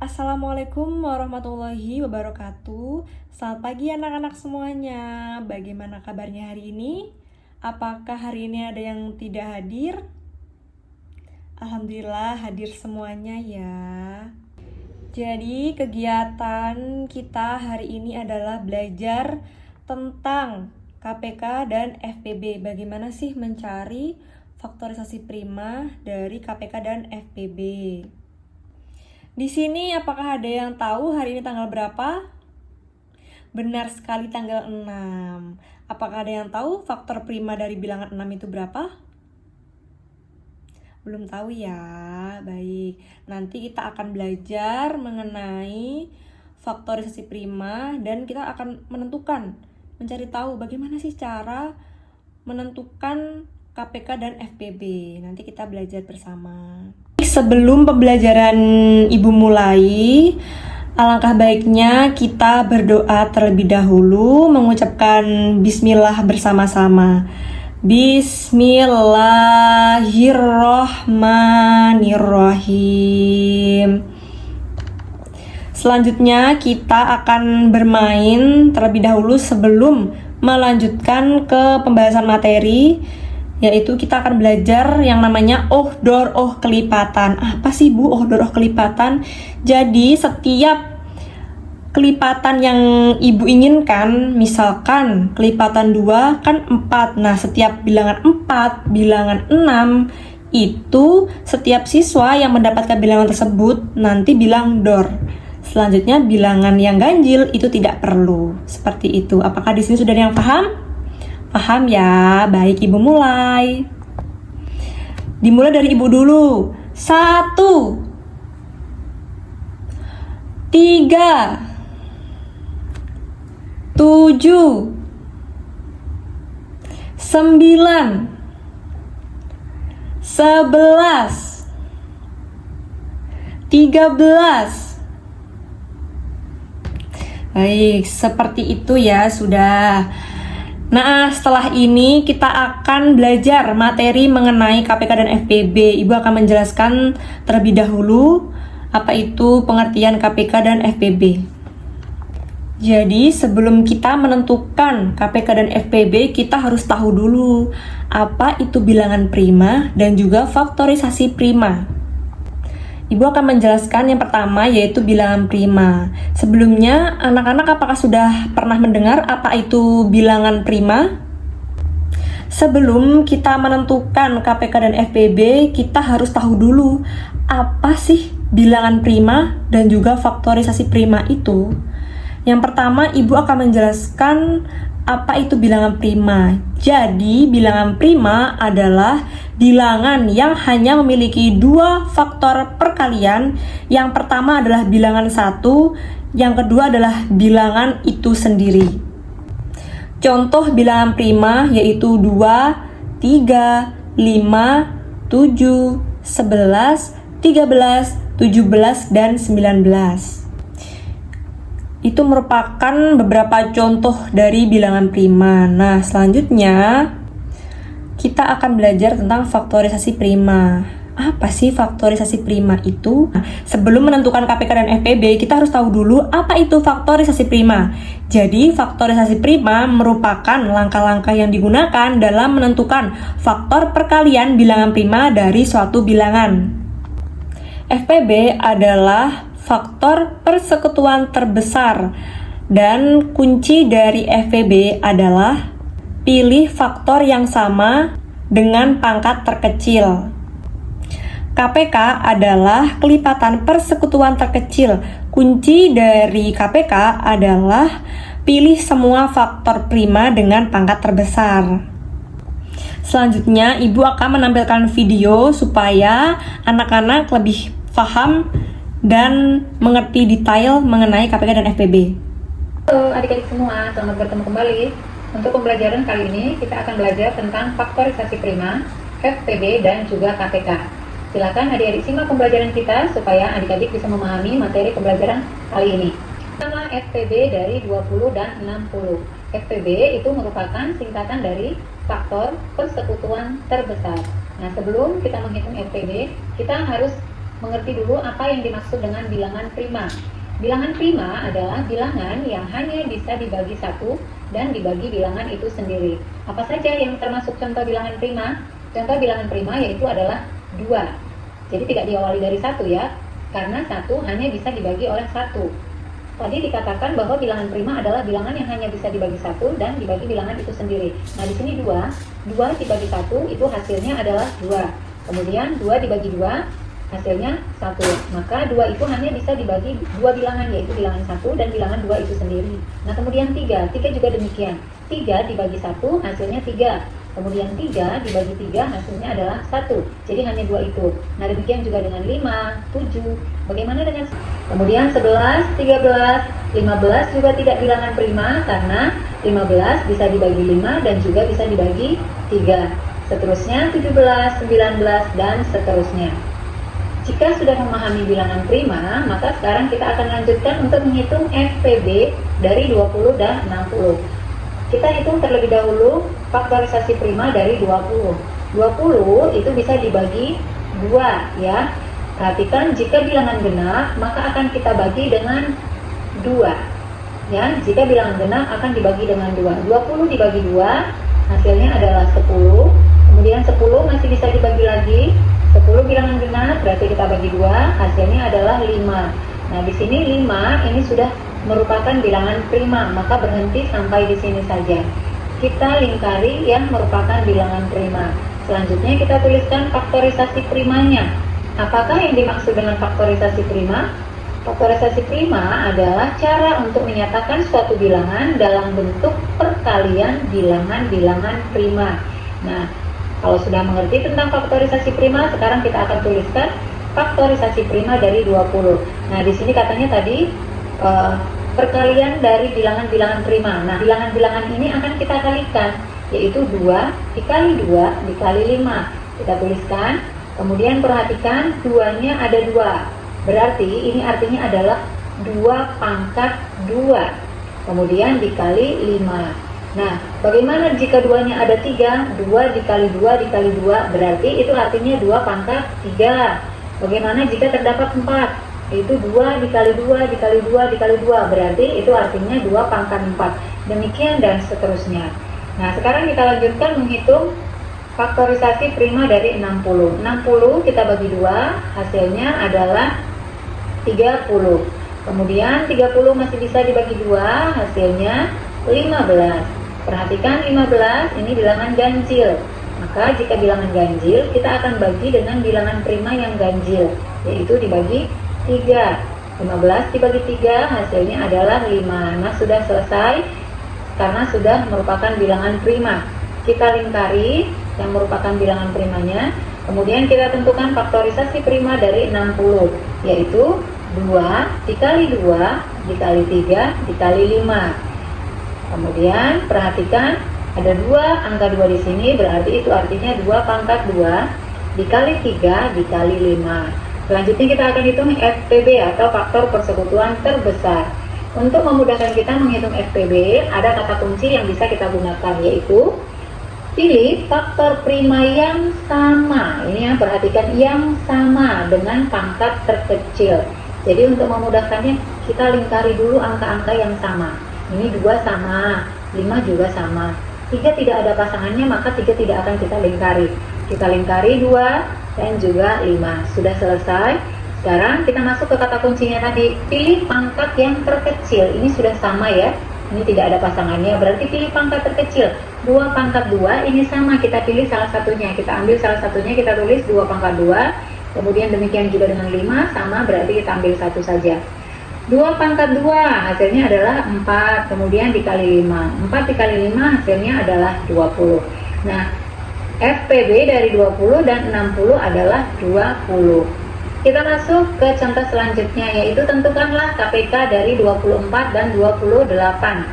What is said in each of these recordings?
Assalamualaikum warahmatullahi wabarakatuh. Selamat pagi anak-anak semuanya. Bagaimana kabarnya hari ini? Apakah hari ini ada yang tidak hadir? Alhamdulillah hadir semuanya ya. Jadi kegiatan kita hari ini adalah belajar tentang KPK dan FPB. Bagaimana sih mencari faktorisasi prima dari KPK dan FPB? Di sini apakah ada yang tahu hari ini tanggal berapa? Benar sekali, tanggal 6. Apakah ada yang tahu faktor prima dari bilangan 6 itu berapa? Belum tahu ya. Baik, nanti kita akan belajar mengenai faktorisasi prima dan kita akan mencari tahu bagaimana sih cara menentukan KPK dan FPB. Nanti kita belajar bersama. Sebelum pembelajaran Ibu mulai, alangkah baiknya kita berdoa terlebih dahulu, mengucapkan bismillah bersama-sama. Bismillahirrohmanirrohim. Selanjutnya kita akan bermain terlebih dahulu sebelum melanjutkan ke pembahasan materi, yaitu kita akan belajar yang namanya ohdor kelipatan. Apa sih Bu ohdor kelipatan? Jadi setiap kelipatan yang Ibu inginkan, misalkan kelipatan 2 kan 4. Nah, setiap bilangan 4, bilangan 6 itu setiap siswa yang mendapatkan bilangan tersebut nanti bilang dor. Selanjutnya bilangan yang ganjil itu tidak perlu. Seperti itu. Apakah di sini sudah ada yang paham? Paham ya? Baik, Ibu mulai. Dimulai dari Ibu dulu. 1, 3, 7, 9, 11, 13. Baik, seperti itu ya, sudah. Nah, setelah ini kita akan belajar materi mengenai KPK dan FPB. Ibu akan menjelaskan terlebih dahulu apa itu pengertian KPK dan FPB. Jadi, sebelum kita menentukan KPK dan FPB, kita harus tahu dulu apa itu bilangan prima dan juga faktorisasi prima. Ibu akan menjelaskan yang pertama yaitu bilangan prima. Sebelumnya, anak-anak apakah sudah pernah mendengar apa itu bilangan prima? Sebelum kita menentukan KPK dan FPB, kita harus tahu dulu apa sih bilangan prima dan juga faktorisasi prima itu. Yang pertama, Ibu akan menjelaskan apa itu bilangan prima. Jadi, bilangan prima adalah bilangan yang hanya memiliki 2 faktor perkalian. Yang pertama adalah bilangan 1, yang kedua adalah bilangan itu sendiri. Contoh bilangan prima yaitu 2, 3, 5, 7, 11, 13, 17, dan 19. Itu merupakan beberapa contoh dari bilangan prima. Nah, selanjutnya kita akan belajar tentang faktorisasi prima. Apa sih faktorisasi prima itu? Sebelum menentukan KPK dan FPB, kita harus tahu dulu apa itu faktorisasi prima. Jadi, faktorisasi prima merupakan langkah-langkah yang digunakan dalam menentukan faktor perkalian bilangan prima dari suatu bilangan. FPB adalah faktor persekutuan terbesar, dan kunci dari FPB adalah pilih faktor yang sama dengan pangkat terkecil. KPK adalah kelipatan persekutuan terkecil. Kunci dari KPK adalah pilih semua faktor prima dengan pangkat terbesar. Selanjutnya, Ibu akan menampilkan video supaya anak-anak lebih paham dan mengerti detail mengenai KPK dan FPB. Halo adik-adik semua, selamat bertemu kembali. Untuk pembelajaran kali ini kita akan belajar tentang faktorisasi prima, FPB, dan juga KPK. Silakan adik-adik simak pembelajaran kita supaya adik-adik bisa memahami materi pembelajaran kali ini. Pertama, FPB dari 20 dan 60. FPB itu merupakan singkatan dari faktor persekutuan terbesar. Nah, sebelum kita menghitung FPB, kita harus mengerti dulu apa yang dimaksud dengan bilangan prima. Bilangan prima adalah bilangan yang hanya bisa dibagi satu dan dibagi bilangan itu sendiri. Apa saja yang termasuk contoh bilangan prima? Contoh bilangan prima yaitu adalah 2. Jadi tidak diawali dari 1 ya, karena 1 hanya bisa dibagi oleh 1. Tadi dikatakan bahwa bilangan prima adalah bilangan yang hanya bisa dibagi 1 dan dibagi bilangan itu sendiri. Nah di sini 2 dibagi 1 itu hasilnya adalah 2. Kemudian 2 dibagi 2 hasilnya 1. Maka 2 itu hanya bisa dibagi 2 bilangan, yaitu bilangan 1 dan bilangan 2 itu sendiri. Nah kemudian 3 juga demikian. 3 dibagi 1 hasilnya 3. Kemudian 3 dibagi 3 hasilnya adalah 1. Jadi hanya 2 itu. Nah demikian juga dengan 5, 7. Bagaimana dengan kemudian 11, 13, 15 juga tidak bilangan prima karena 15 bisa dibagi 5 dan juga bisa dibagi 3. Seterusnya 17, 19 dan seterusnya. Jika sudah memahami bilangan prima, maka sekarang kita akan lanjutkan untuk menghitung FPB dari 20 dan 60. Kita hitung terlebih dahulu faktorisasi prima dari 20. 20 itu bisa dibagi 2 ya. Perhatikan jika bilangan genap, maka akan kita bagi dengan 2. Ya, jika bilangan genap akan dibagi dengan 2. 20 dibagi 2, hasilnya adalah 10. Kemudian 10 masih bisa dibagi lagi. 10 bilangan genap berarti kita bagi 2, hasilnya adalah 5. Nah, di sini 5 ini sudah merupakan bilangan prima, maka berhenti sampai di sini saja. Kita lingkari yang merupakan bilangan prima. Selanjutnya kita tuliskan faktorisasi primanya. Apakah yang dimaksud dengan faktorisasi prima? Faktorisasi prima adalah cara untuk menyatakan suatu bilangan dalam bentuk perkalian bilangan-bilangan prima. Nah, kalau sudah mengerti tentang faktorisasi prima, sekarang kita akan tuliskan faktorisasi prima dari 20. Nah, di sini katanya tadi perkalian dari bilangan-bilangan prima. Nah, bilangan-bilangan ini akan kita kalikan, yaitu 2 dikali 2 dikali 5. Kita tuliskan, kemudian perhatikan 2-nya ada 2. Berarti ini artinya adalah 2 pangkat 2. Kemudian dikali 5. Nah, bagaimana jika 2-nya ada 3? 2 dikali 2 dikali 2 berarti itu artinya 2 pangkat 3. Bagaimana jika terdapat 4? Itu 2 dikali 2 dikali 2 dikali 2 berarti itu artinya 2 pangkat 4. Demikian dan seterusnya. Nah, sekarang kita lanjutkan menghitung faktorisasi prima dari 60. 60 kita bagi 2, hasilnya adalah 30. Kemudian 30 masih bisa dibagi 2, hasilnya 15. Perhatikan 15 ini bilangan ganjil. Maka jika bilangan ganjil, kita akan bagi dengan bilangan prima yang ganjil, yaitu dibagi 3. 15 dibagi 3 hasilnya adalah 5. Nah, sudah selesai karena sudah merupakan bilangan prima. Kita lingkari yang merupakan bilangan primanya. Kemudian kita tentukan faktorisasi prima dari 60, yaitu 2 dikali 2 dikali 3 dikali 5. Kemudian perhatikan ada 2 angka 2 di sini, berarti itu artinya 2 pangkat 2 dikali 3 dikali 5. Selanjutnya kita akan hitung FPB atau faktor persekutuan terbesar. Untuk memudahkan kita menghitung FPB, ada kata kunci yang bisa kita gunakan, yaitu pilih faktor prima yang sama. Ini ya, perhatikan yang sama dengan pangkat terkecil. Jadi untuk memudahkannya kita lingkari dulu angka-angka yang sama. Ini 2 sama, 5 juga sama. 3 tidak ada pasangannya, maka 3 tidak akan kita lingkari. Kita lingkari 2 dan juga 5. Sudah selesai. Sekarang kita masuk ke kata kuncinya tadi. Pilih pangkat yang terkecil. Ini sudah sama ya. Ini tidak ada pasangannya, berarti pilih pangkat terkecil. 2 pangkat 2 ini sama, kita pilih salah satunya. Kita ambil salah satunya, kita tulis 2 pangkat 2. Kemudian demikian juga dengan 5, sama, berarti kita ambil satu saja. 2 pangkat 2 hasilnya adalah 4, kemudian dikali 5. 4 dikali 5 hasilnya adalah 20. Nah, FPB dari 20 dan 60 adalah 20. Kita masuk ke contoh selanjutnya, yaitu tentukanlah KPK dari 24 dan 28.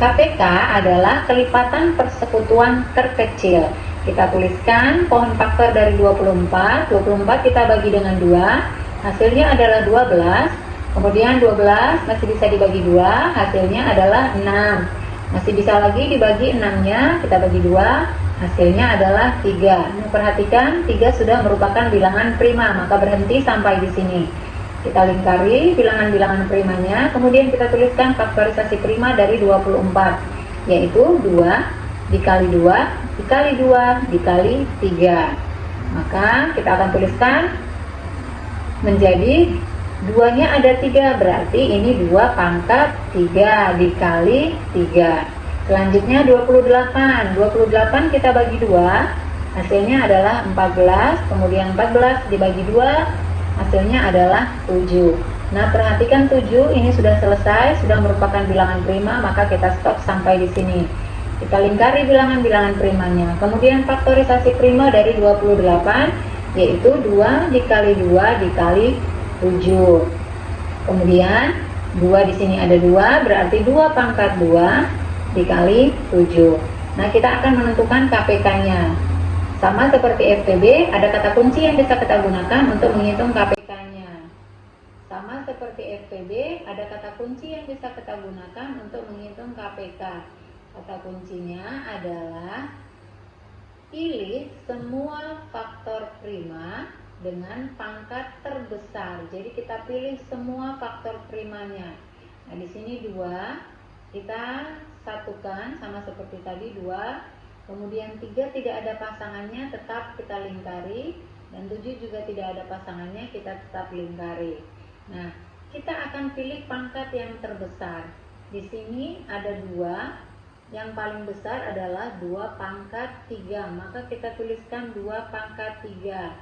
KPK adalah kelipatan persekutuan terkecil. Kita tuliskan pohon faktor dari 24. 24 kita bagi dengan 2, hasilnya adalah 12. Kemudian 12 masih bisa dibagi 2, hasilnya adalah 6. Masih bisa lagi dibagi 6-nya, kita bagi 2, Hasilnya adalah 3. Nah, perhatikan 3 sudah merupakan bilangan prima, maka berhenti sampai di sini. Kita lingkari bilangan-bilangan primanya, kemudian kita tuliskan faktorisasi prima dari 24, yaitu 2 dikali 2 dikali 2 dikali 3. Maka kita akan tuliskan menjadi 2-nya ada 3, berarti ini 2 pangkat 3 dikali 3. Selanjutnya 28 kita bagi 2, hasilnya adalah 14, kemudian 14 dibagi 2, hasilnya adalah 7. Nah, perhatikan 7 ini sudah selesai, sudah merupakan bilangan prima, maka kita stop sampai di sini. Kita lingkari bilangan-bilangan primanya. Kemudian faktorisasi prima dari 28, yaitu 2 dikali 2 dikali 7. Kemudian 2 di sini ada 2, berarti 2 pangkat 2 dikali 7. Nah, kita akan menentukan KPK-nya. Sama seperti FPB, ada kata kunci yang bisa kita gunakan untuk menghitung KPK-nya. Sama seperti FPB, ada kata kunci yang bisa kita gunakan untuk menghitung KPK. Kata kuncinya adalah pilih semua faktor prima dengan pangkat terbesar. Jadi kita pilih semua faktor primanya. Nah, di sini 2 kita satukan sama seperti tadi 2, kemudian 3 tidak ada pasangannya, tetap kita lingkari, dan 7 juga tidak ada pasangannya, kita tetap lingkari. Nah, kita akan pilih pangkat yang terbesar. Di sini ada 2, yang paling besar adalah 2 pangkat 3, maka kita tuliskan 2 pangkat 3.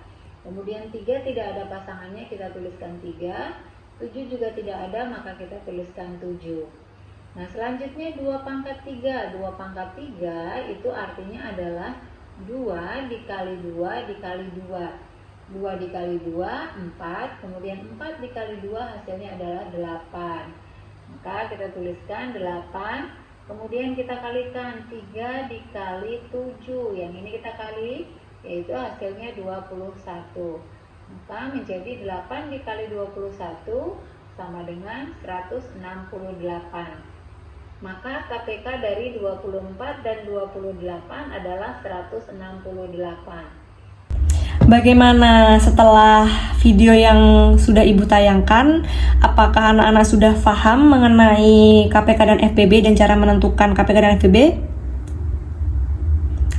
Kemudian 3 tidak ada pasangannya, kita tuliskan 3, 7 juga tidak ada, maka kita tuliskan 7. Nah, selanjutnya 2 pangkat 3. 2 pangkat 3 itu artinya adalah 2 dikali 2 dikali 2. 2 dikali 2, 4. Kemudian 4 dikali 2 hasilnya adalah 8. Maka kita tuliskan 8. Kemudian kita kalikan 3 dikali 7. Yang ini kita kali, yaitu hasilnya 21. Maka menjadi 8 dikali 21 sama dengan 168. Maka KPK dari 24 dan 28 adalah 168. Bagaimana setelah video yang sudah Ibu tayangkan? Apakah anak-anak sudah paham mengenai KPK dan FPB dan cara menentukan KPK dan FPB?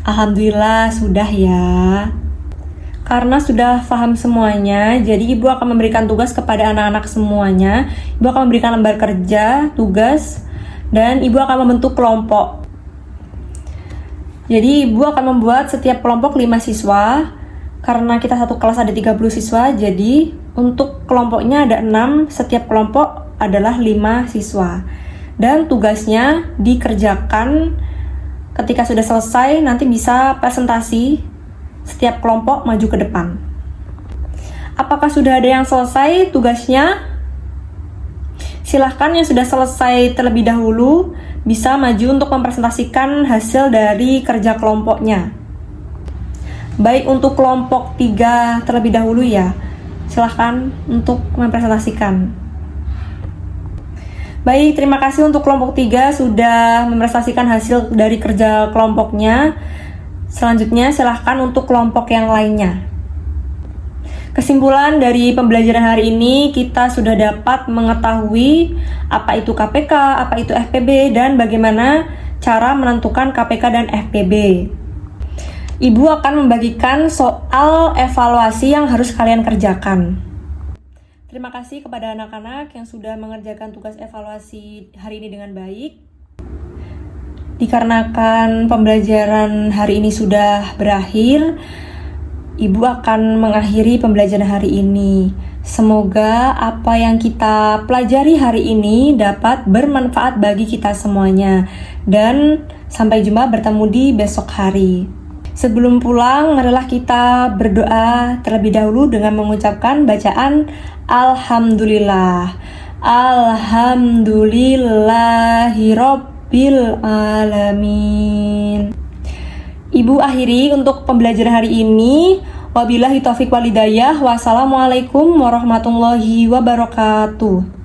Alhamdulillah sudah ya. Karena sudah paham semuanya, jadi Ibu akan memberikan tugas kepada anak-anak semuanya. Ibu akan memberikan lembar kerja, tugas, dan Ibu akan membentuk kelompok. Jadi Ibu akan membuat setiap kelompok 5 siswa. Karena kita satu kelas ada 30 siswa, jadi untuk kelompoknya ada 6, setiap kelompok adalah 5 siswa. Dan tugasnya dikerjakan ketika sudah selesai, nanti bisa presentasi setiap kelompok maju ke depan. Apakah sudah ada yang selesai tugasnya? Silahkan yang sudah selesai terlebih dahulu bisa maju untuk mempresentasikan hasil dari kerja kelompoknya. Baik untuk kelompok 3 terlebih dahulu ya, silahkan untuk mempresentasikan. Baik, terima kasih untuk kelompok 3 sudah mempresentasikan hasil dari kerja kelompoknya. Selanjutnya silahkan untuk kelompok yang lainnya. Kesimpulan dari pembelajaran hari ini, kita sudah dapat mengetahui apa itu KPK, apa itu FPB, dan bagaimana cara menentukan KPK dan FPB. Ibu akan membagikan soal evaluasi yang harus kalian kerjakan. Terima kasih kepada anak-anak yang sudah mengerjakan tugas evaluasi hari ini dengan baik. Dikarenakan pembelajaran hari ini sudah berakhir, Ibu akan mengakhiri pembelajaran hari ini. Semoga apa yang kita pelajari hari ini dapat bermanfaat bagi kita semuanya. Dan sampai jumpa bertemu di besok hari. Sebelum pulang, marilah kita berdoa terlebih dahulu dengan mengucapkan bacaan Alhamdulillah. Alhamdulillahirabbil alamin. Ibu akhiri untuk pembelajaran hari ini. Wabillahi taufiq walhidayah. Wassalamualaikum warahmatullahi wabarakatuh.